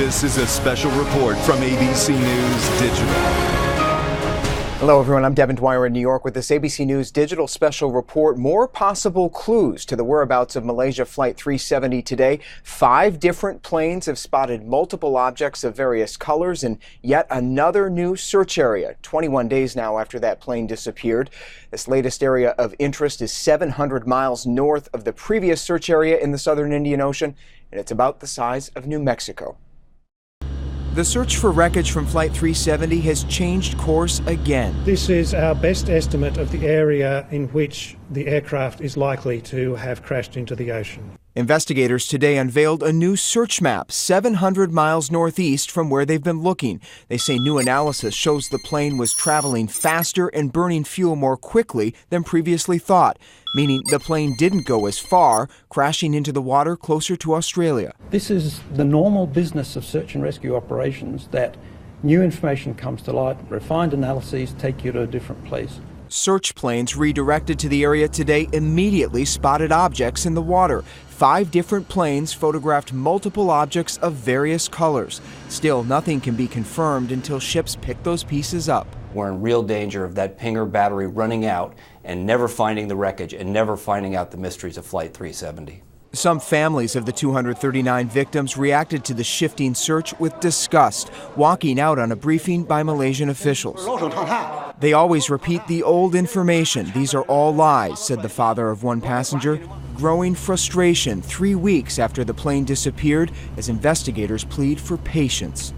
This is a special report from ABC News Digital. Hello everyone, I'm Devin Dwyer in New York with this ABC News Digital special report. More possible clues to the whereabouts of Malaysia Flight 370 today. 5 different planes have spotted multiple objects of various colors in yet another new search area. 21 days now after that plane disappeared. This latest area of interest is 700 miles north of the previous search area in the southern Indian Ocean, and it's about the size of New Mexico. The search for wreckage from Flight 370 has changed course again. This is our best estimate of the area in which the aircraft is likely to have crashed into the ocean. Investigators today unveiled a new search map 700 miles northeast from where they've been looking. They say new analysis shows the plane was traveling faster and burning fuel more quickly than previously thought, meaning the plane didn't go as far, crashing into the water closer to Australia. This is the normal business of search and rescue operations, that new information comes to light, refined analyses take you to a different place. Search planes redirected to the area today immediately spotted objects in the water. 5 different planes photographed multiple objects of various colors. Still, nothing can be confirmed until ships pick those pieces up. We're in real danger of that pinger battery running out and never finding the wreckage and never finding out the mysteries of Flight 370. Some families of the 239 victims reacted to the shifting search with disgust, walking out on a briefing by Malaysian officials. They always repeat the old information. These are all lies, said the father of one passenger. Growing frustration 3 weeks after the plane disappeared as investigators plead for patience.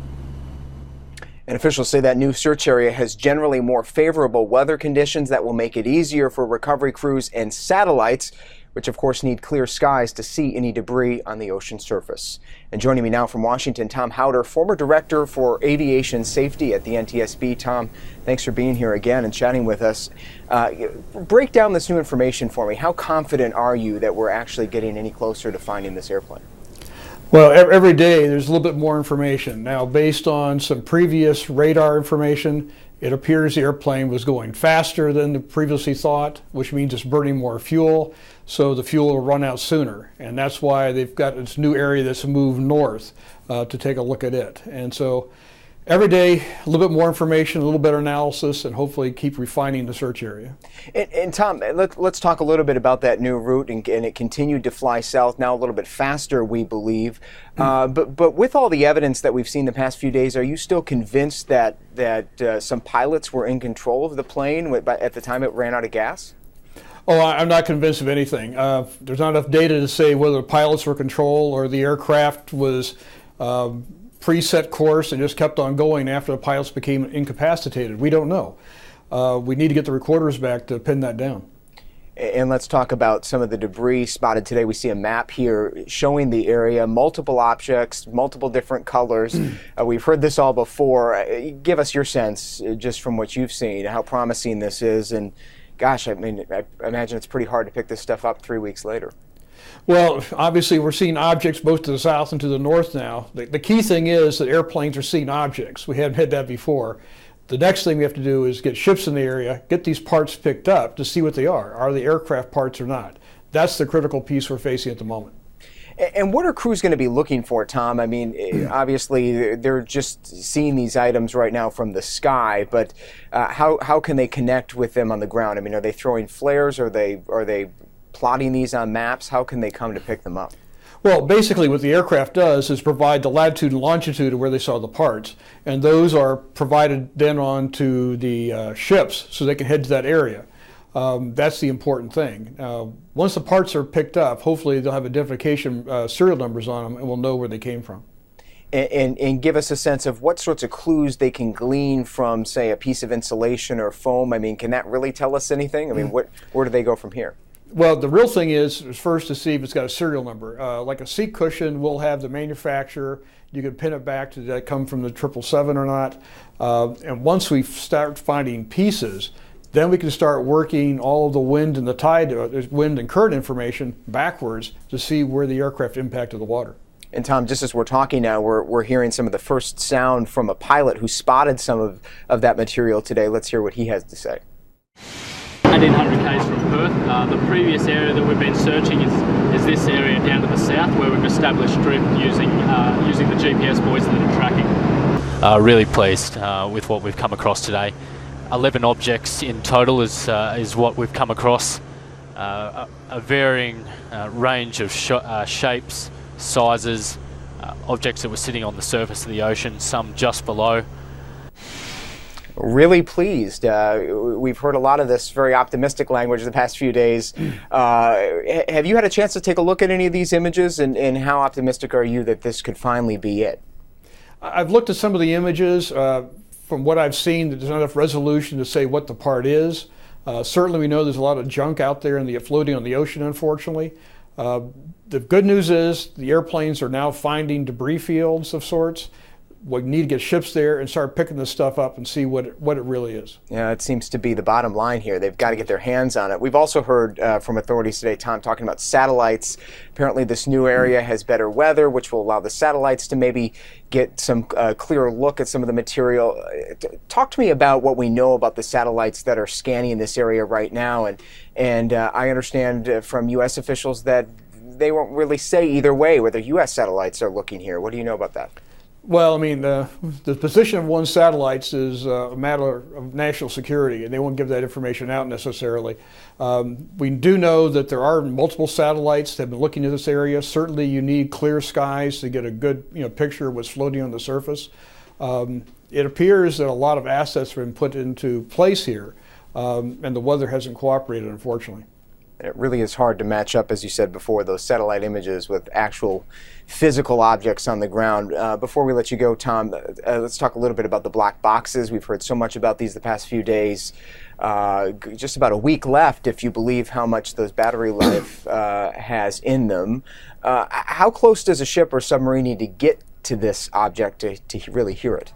And officials say that new search area has generally more favorable weather conditions that will make it easier for recovery crews and satellites, which of course need clear skies to see any debris on the ocean surface. And joining me now from Washington, Tom Howder, former director for aviation safety at the NTSB. Tom, thanks for being here again and chatting with us. Break down this new information for me. How confident are you that we're actually getting any closer to finding this airplane? Well, every day there's a little bit more information. Now, based on some previous radar information, it appears the airplane was going faster than the previously thought, which means it's burning more fuel, so the fuel will run out sooner. And that's why they've got this new area that's moved north to take a look at it. And so every day, a little bit more information, a little better analysis, and hopefully keep refining the search area. And Tom, let's talk a little bit about that new route, and it continued to fly south, now a little bit faster, we believe. But with all the evidence that we've seen the past few days, are you still convinced that some pilots were in control of the plane at the time it ran out of gas? Oh, I'm not convinced of anything. There's not enough data to say whether the pilots were in control or the aircraft was preset course and just kept on going after the pilots became incapacitated. We don't know. We need to get the recorders back to pin that down. And let's talk about some of the debris spotted today. We see a map here showing the area, multiple objects, multiple different colors. We've heard this all before. Give us your sense, just from what you've seen, how promising this is. And gosh, I mean, I imagine it's pretty hard to pick this stuff up 3 weeks later. Well, obviously we're seeing objects both to the south and to the north now. The key thing is that airplanes are seeing objects. We haven't had that before. The next thing we have to do is get ships in the area, get these parts picked up to see what they are. Are they aircraft parts or not? That's the critical piece we're facing at the moment. And what are crews going to be looking for, Tom? I mean, obviously they're just seeing these items right now from the sky, but how can they connect with them on the ground? I mean, are they throwing flares? Are they plotting these on maps? How can they come to pick them up? Well, basically what the aircraft does is provide the latitude and longitude of where they saw the parts, and those are provided then on to the ships so they can head to that area. That's the important thing. Once the parts are picked up, hopefully they'll have identification serial numbers on them and we'll know where they came from. And give us a sense of what sorts of clues they can glean from, say, a piece of insulation or foam. I mean, can that really tell us anything? I mean, where do they go from here? Well, the real thing is first to see if it's got a serial number. Like a seat cushion will have the manufacturer. You can pin it back to that come from the 777 or not. And once we start finding pieces, then we can start working all of the wind and the tide, wind and current information backwards to see where the aircraft impacted the water. And Tom, just as we're talking now, we're hearing some of the first sound from a pilot who spotted some of that material today. Let's hear what he has to say. 1800 k's from Perth. The previous area that we've been searching is is this area down to the south where we've established drift using the GPS buoys that are tracking. Really pleased with what we've come across today. 11 objects in total is what we've come across. A varying range of shapes, sizes, objects that were sitting on the surface of the ocean, some just below. Really pleased. We've heard a lot of this very optimistic language the past few days. Have you had a chance to take a look at any of these images, and how optimistic are you that this could finally be it? I've looked at some of the images. From what I've seen, there's not enough resolution to say what the part is. Certainly we know there's a lot of junk out there floating on the ocean, unfortunately. The good news is the airplanes are now finding debris fields of sorts. We need to get ships there and start picking this stuff up and see what it really is. Yeah, it seems to be the bottom line here. They've got to get their hands on it. We've also heard from authorities today, Tom, talking about satellites. Apparently this new area has better weather, which will allow the satellites to maybe get some clearer look at some of the material. Talk to me about what we know about the satellites that are scanning this area right now. And I understand from U.S. officials that they won't really say either way whether U.S. satellites are looking here. What do you know about that? Well, I mean, the position of one's satellites is a matter of national security, and they won't give that information out necessarily. We do know that there are multiple satellites that have been looking at this area. Certainly you need clear skies to get a good picture of what's floating on the surface. It appears that a lot of assets have been put into place here, and the weather hasn't cooperated, unfortunately. It really is hard to match up, as you said before, those satellite images with actual physical objects on the ground. Before we let you go, Tom, let's talk a little bit about the black boxes. We've heard so much about these the past few days. Just about a week left, if you believe how much those battery life has in them. How close does a ship or submarine need to get to this object to really hear it?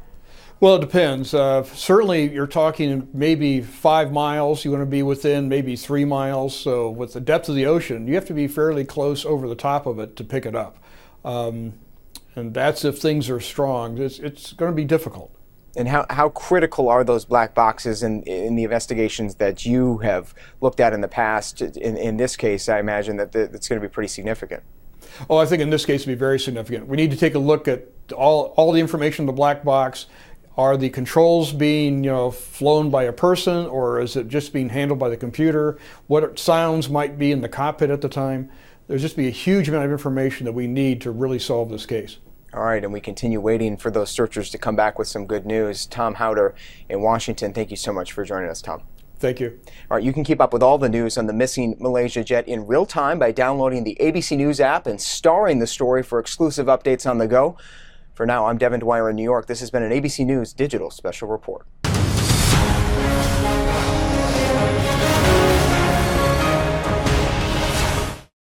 Well, it depends. Certainly you're talking maybe 5 miles. You want to be within maybe 3 miles. So with the depth of the ocean, you have to be fairly close over the top of it to pick it up. And that's if things are strong. It's going to be difficult. And how critical are those black boxes in the investigations that you have looked at in the past? In this case, I imagine that it's going to be pretty significant. Oh, I think in this case it'll be very significant. We need to take a look at all the information in the black box. Are the controls being flown by a person, or is it just being handled by the computer? What sounds might be in the cockpit at the time? There's just be a huge amount of information that we need to really solve this case. All right, and we continue waiting for those searchers to come back with some good news. Tom Howder in Washington, thank you so much for joining us, Tom. Thank you. All right, you can keep up with all the news on the missing Malaysia jet in real time by downloading the ABC News app and starring the story for exclusive updates on the go. For now, I'm Devin Dwyer in New York. This has been an ABC News Digital Special Report.